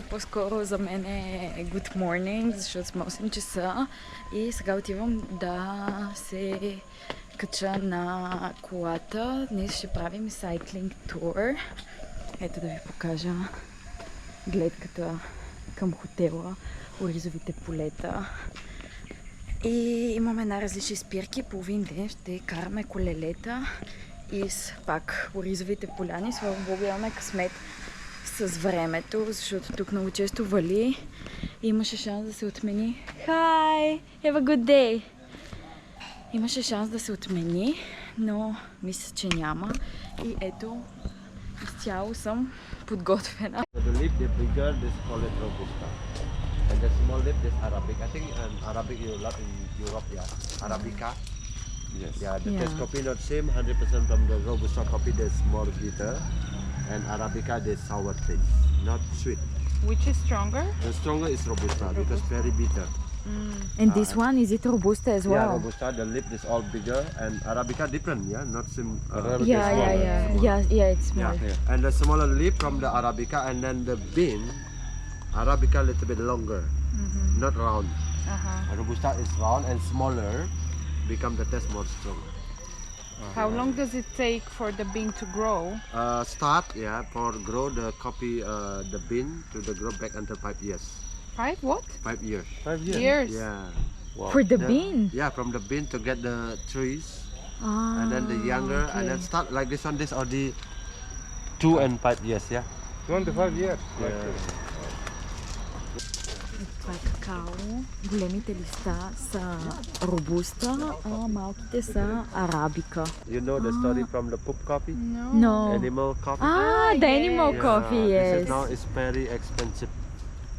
По-скоро за мен е good morning, защото сме 8 часа и сега отивам да се кача на колата. Днес ще правим cycling tour. Ето да ви покажа гледката към хотела, оризовите полета. И имаме най-различни спирки. Половин ден ще караме колелета и пак оризовите поляни. Слава Богу, имаме късмет с времето, защото тук много често вали и имаше шанс да се отмени. Hi! Have a good day! Имаше шанс да се отмени, но мисля, че няма. И ето, изцяло съм подготвена. The lip is bigger, this call it Robusta. And the small lip is Arabic. I think Arabic you love in Europe, yeah. Arabica. Yes. Yeah, the taste coffee not same, 100% from the Robusta coffee, there's more bitter. And Arabica, there's sour taste, not sweet. Which is stronger? The stronger is Robusta because very bitter. And this one, is it Robusta as well? Yeah, Robusta, the lip is all bigger, and Arabica different, yeah, not same. Yeah, it's small. Yeah. And the smaller lip from the Arabica, and then the bean, Arabica a little bit longer, not round. Robusta is round and smaller, become the taste more strong. How long does it take for the bean to grow? Start, yeah, for grow the coffee, the bean to the grow back until 5 years. 5 what? 5 years. 5 years? Yeah. Wow. For the bean? Yeah, from the bean to get the trees, and then the younger, and then start like this one. This already 2 and 5 years, yeah. 25 years. Yeah. Това е какао. Големите листа са робуста, а малките са арабика. You know the story from the poop coffee? No. Animal coffee? The animal coffee, yes. This is now is very expensive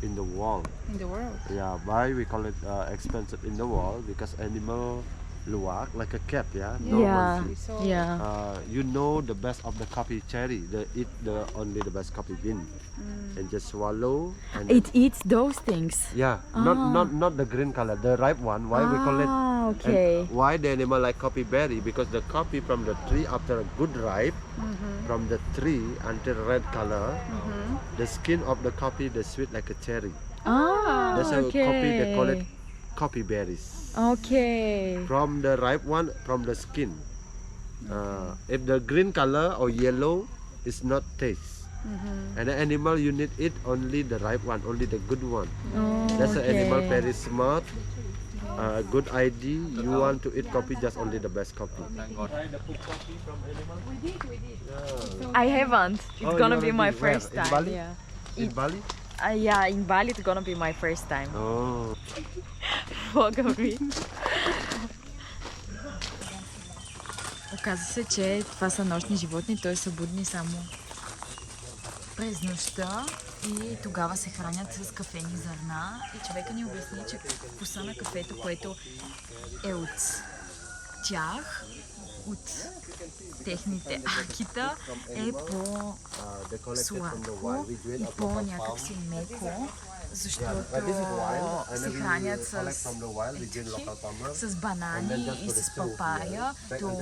in the world. In the world? Yeah, why we call it expensive in the world? Because animal luwak, like a cat, yeah? Normally. You know the best of the coffee cherry, eat the only the best coffee bean. And just swallow. And It eats those things. yeah, not the green color, the ripe one. Why we call it? Okay. And why the animal like coffee berry? Because the coffee from the tree after a good ripe, from the tree until red color, the skin of the coffee the sweet like a cherry. That's how coffee they call it coffee berries. Okay. From the ripe one, from the skin. If the green color or yellow, it's not taste. And the animal you need eat only the ripe one, only the good one. That's the animal very smart. Good idea. You want to eat coffee, just only the best coffee. I haven't. It's gonna be my first In time. Bali? Yeah. In Bali? Yeah, in Bali it's gonna be my first time. Oh. Погъби. Оказва се, че това са нощни животни, т.е. са будни само през нощта и тогава се хранят с кафени зърна. И човека ни обясни, че вкуса на кафето, което е от тях, от техните акита, е по-сладко и по-някакси меко, защото се хранят с банани и с папая, то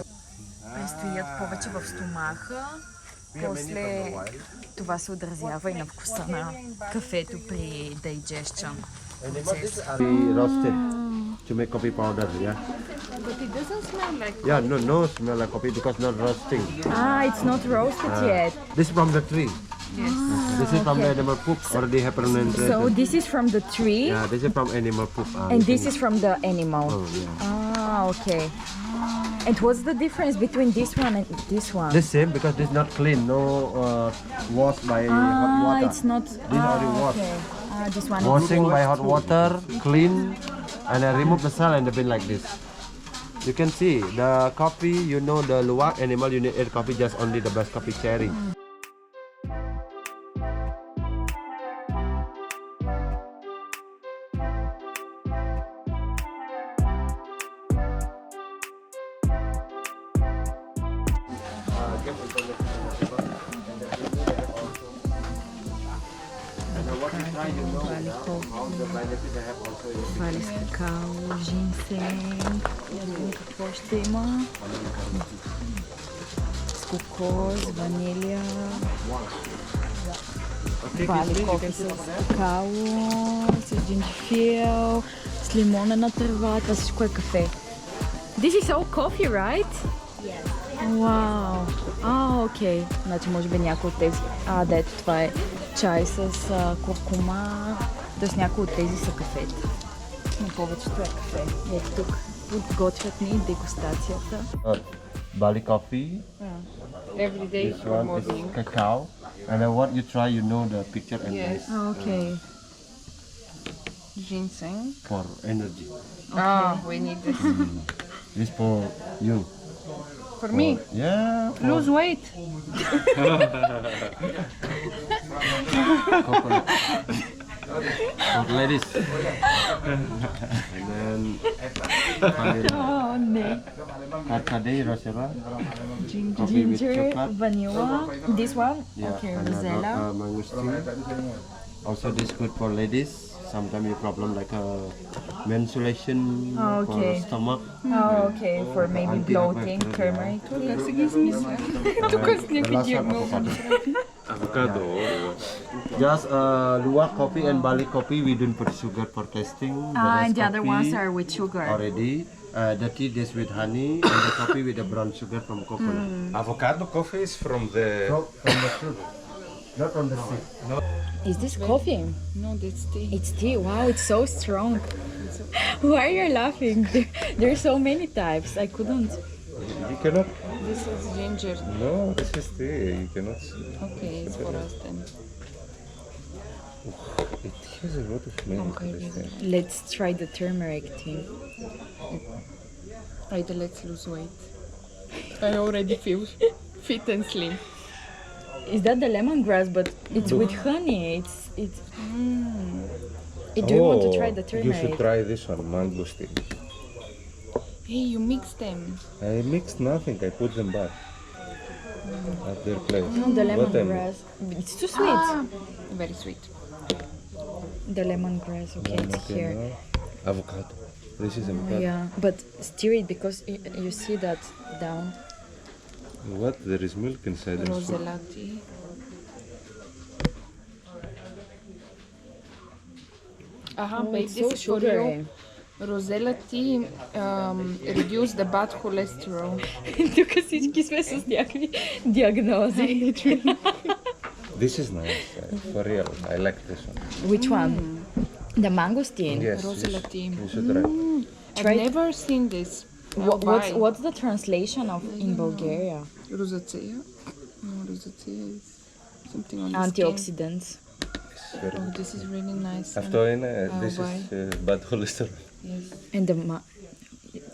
престоят повече в стомаха. После това се отразява и на вкуса на кафето при digestion. Roasted to make coffee powder, yeah. But it doesn't smell like Yeah, no smell like coffee because not roasting. It's not roasted yet. This is from the tree. Yes. This is from the animal poop, already have fermented. So this is from the tree, Yeah, this is from animal poop. and this is from the animal. Oh, yeah. Okay. And what's the difference between this one and this one? The same because this not clean, no wash by hot water. It's not. This already washed. Okay. This one Washing is by hot water, clean, and then remove the cell and the bin like this. You can see the coffee, you know the luwak animal, you need eat coffee just only the best coffee cherry. Това ли с какао, жинсенг, какво ще има? С кокос, ванилия, Бали кофе с какао, с джинджифил, с лимонена тръва. Това всичко е кафе. This is all coffee, right? Yes. Вау! Окей. Значи може би някои от тези... Да, ето това е чай с куркума. Тоест някои от тези са кафета. Но повечето е кафе. Ето тук подготвят ни дегустацията. Bali coffee. Every day This for one is morning. cacao. And then what you try, you know the picture and Yes. taste Окей. Ginseng. for energy. We need this. This for you. For me, Yeah. For lose weight. coconut. For ladies. And then vanilla. Не. Carcade, Rosella. Coffee with Ginger, chocolate. vanilla. This one? Yeah. Okay, and then, Rosella. mangosteen. Also, this good for ladies. Sometimes you problem like menstruation Okay. for stomach. Okay, for maybe bloating, turmeric. Тук с някакви The last one, диагнози. avocado. Just luwak coffee and Bali coffee. We don't put sugar for tasting. And the rest other coffee ones are with sugar. already. The tea is with honey and the coffee with the brown sugar from coconut. Avocado coffee is from the. From the sugar, not from the seed. Is this coffee? No, that's tea. It's tea. Wow, it's so strong. Why are you laughing? There are so many types. I couldn't. You cannot. This is ginger. No, this is tea. You cannot. Okay, it's for us then. It has a lot of milk. Okay, this thing. Let's try the turmeric tea. Right, let's lose weight. I already feel fit and slim. Is that the lemongrass? But it's with honey. It's. Do you want to try the You should turmeric? try this one, mangosteen. Hey, you mix them. I mixed nothing. I put them back at their place. No, the What I lemongrass. It's too sweet. Very sweet. The lemongrass. Okay, mix? it's here. Avocado. This is avocado. Yeah, but stir it because you see that down. What? There is milk inside. and sweet. Rosella tea. Babe, It's this so is for sugary. you. Rosella tea reduce the bad cholesterol. Тук всички сме с някакви диагнози. This is nice. For real. I like this one. Which one? The mangosteen. Yes. Rosella tea. You should try. Try I've it. never seen this. I'll buy. What's the translation of in Bulgaria? Rosacea? No, rosacea is something on the skin. Antioxidants. It's very Oh, good. this is really nice. Αυτό είναι, this buy. is bad cholesterol. Yes. And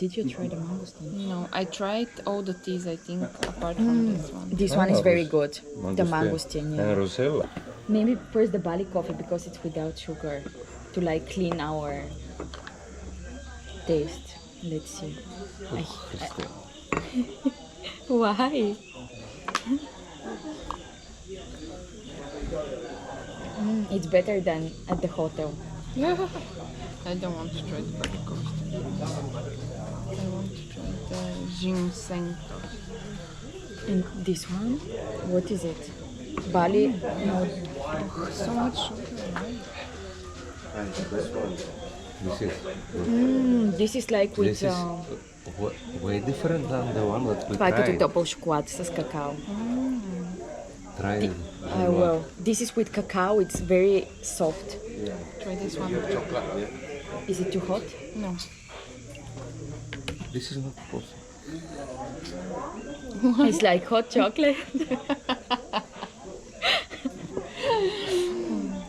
did you try the mangosteen? No, I tried all the teas, I think, apart from this one. This one is very good. The Mangosteen. mangosteen, And yeah. Rosella. Maybe first the Bali coffee because it's without sugar to like clean our taste. Let's see. Χριστέ. Why? It's better than at the hotel. I don't want to try the Bali coffee. I want to try the ginseng. And this one, what is it? Bali? No. So much sugar, right? And this one. This is This is like with This is way different than the one that we това е като tried. топъл шоколад с какао. Try it. I will. This is with cacao. It's very soft. Try this one. Is it too hot? No. This is not possible. It's like hot chocolate.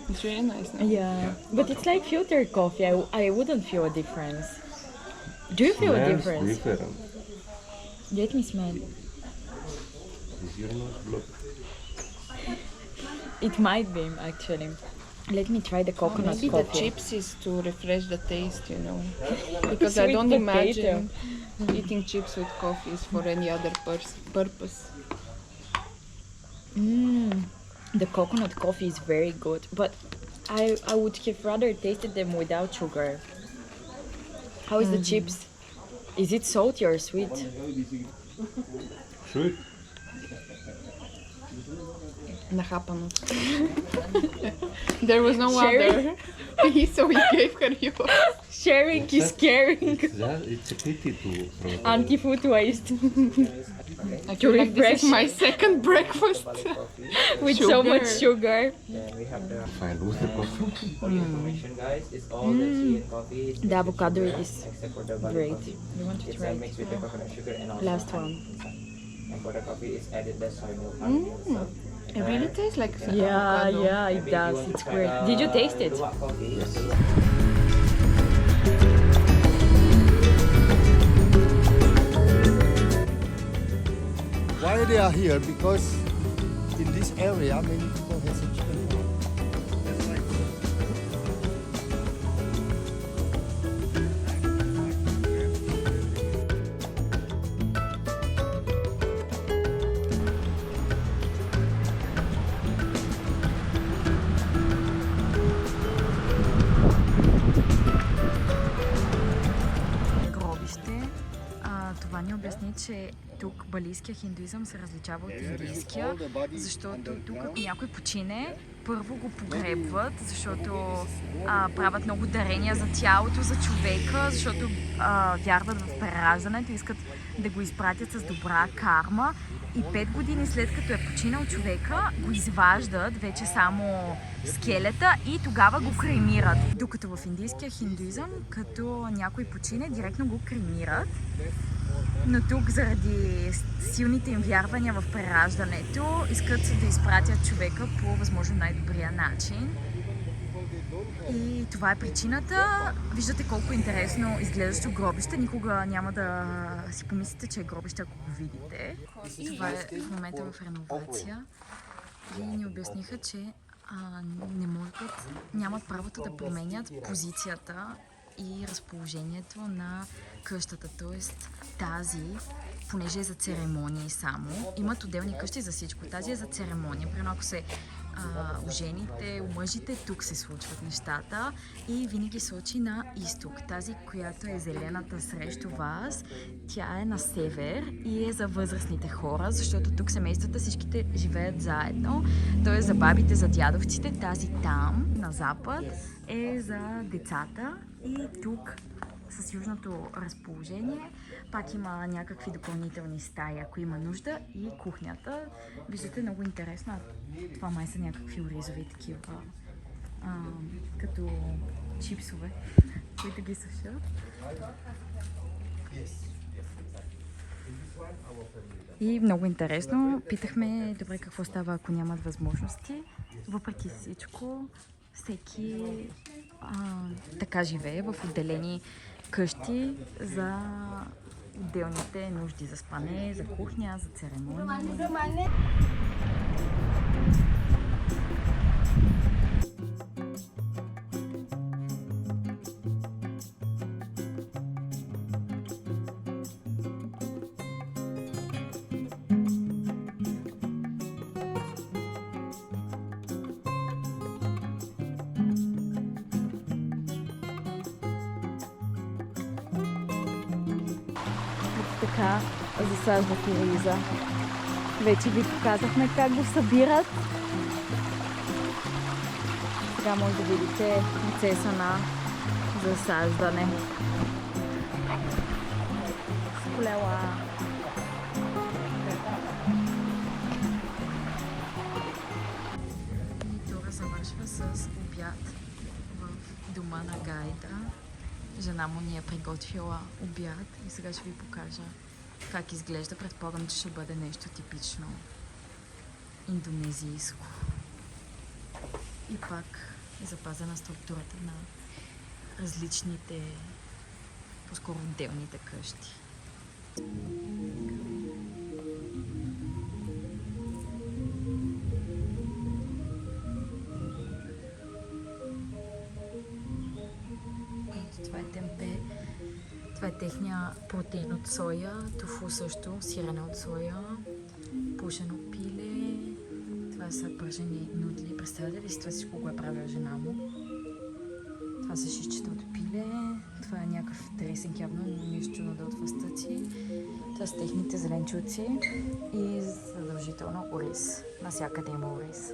It's really nice now. Yeah, but it's like filtered coffee. I wouldn't feel a difference. Do you feel a Smells difference? different. Let me smell. Is your nose blocked? It might be actually. Let me try the coconut Maybe the coffee. chips is to refresh the taste, you know. Because I Sweet don't potato. imagine eating chips with coffee is for any other purpose. The coconut coffee is very good, but I would have rather tasted them without sugar. How is the chips? Is it salty or sweet? Sweet. Нахапано. There was no Sharing? other. So he gave her yours. Sharing is caring. It's a pity to throw. Anti-food waste. I feel like this is my second breakfast. With so much sugar. Then we have the Fine with the coffee. for your information, guys. It's all the tea and coffee The avocado is except for the butter great. coffee. You want to It's try mixed with the coconut sugar and also Last honey one. inside. And for the coffee, it's added the soy milk. So, It really tastes like Yeah, avocado. yeah, it maybe you does. want to It's try great. the Did you taste it? luwak coffee? Yes. Why they are here? Because in this area, many people have a chicken farm. That's why. Гробище. Това ни обясни, че тук балийския хиндуизъм се различава от индийския, защото тук ако някой почине, първо го погребват, защото правят много дарения за тялото, за човека, защото вярват в прераждането, искат да го изпратят с добра карма. И 5 години след като е починал човека, го изваждат вече само скелета и тогава го кремират. Докато в индийския хиндуизъм, като някой почине, директно го кремират. Но тук заради силните им вярвания в прераждането, искат да изпратят човека по възможно най-добрия начин. И това е причината. Виждате колко интересно изглеждащо гробище. Никога няма да си помислите, че е гробище, ако го видите. Това е в момента в реновация. И ни обясниха, че нямат правото да променят позицията и разположението на къщата. Тоест тази, понеже е за церемонии само, имат отделни къщи за всичко. Тази е за церемония. Примерно ако се ожените, омъжите, тук се случват нещата и винаги сочи на изток. Тази, която е зелената срещу вас, тя е на север и е за възрастните хора, защото тук семействата всичките живеят заедно. Т.е. за бабите, за дядовците, тази там, на запад, е за децата и тук с южното разположение пак има някакви допълнителни стаи, ако има нужда, и кухнята. Виждате, много интересно. Това май са някакви оризови такива, като чипсове, които ги сушат. И много интересно. Питахме, добре, какво става, ако нямат възможности. Въпреки всичко, всеки така живее в отделени къщи за отделните нужди, за спане, за кухня, за церемонии. Така засаждат ориза. Вече ви показахме как го събират. Сега може да видите процеса на засаждане. С колела. И тура завършва с обяд в дома на Гайда. Жена му ни е приготвила обяд и сега ще ви покажа как изглежда. Предполагам, че ще бъде нещо типично индонезийско. И пак е запазена структурата на различните, по-скоро отделните къщи. Това е темпе. Това е техния протеин от соя, тофу също, сирене от соя, пушено пиле. Това са пържени нудли. Представете ли си, това всичко го е правила жена му. Това са шишчета от пиле. Това е някакъв дресинг явно, но нищо чудно от фастъци. Това са техните зеленчуци и задължително ориз. Насякъде има ориз.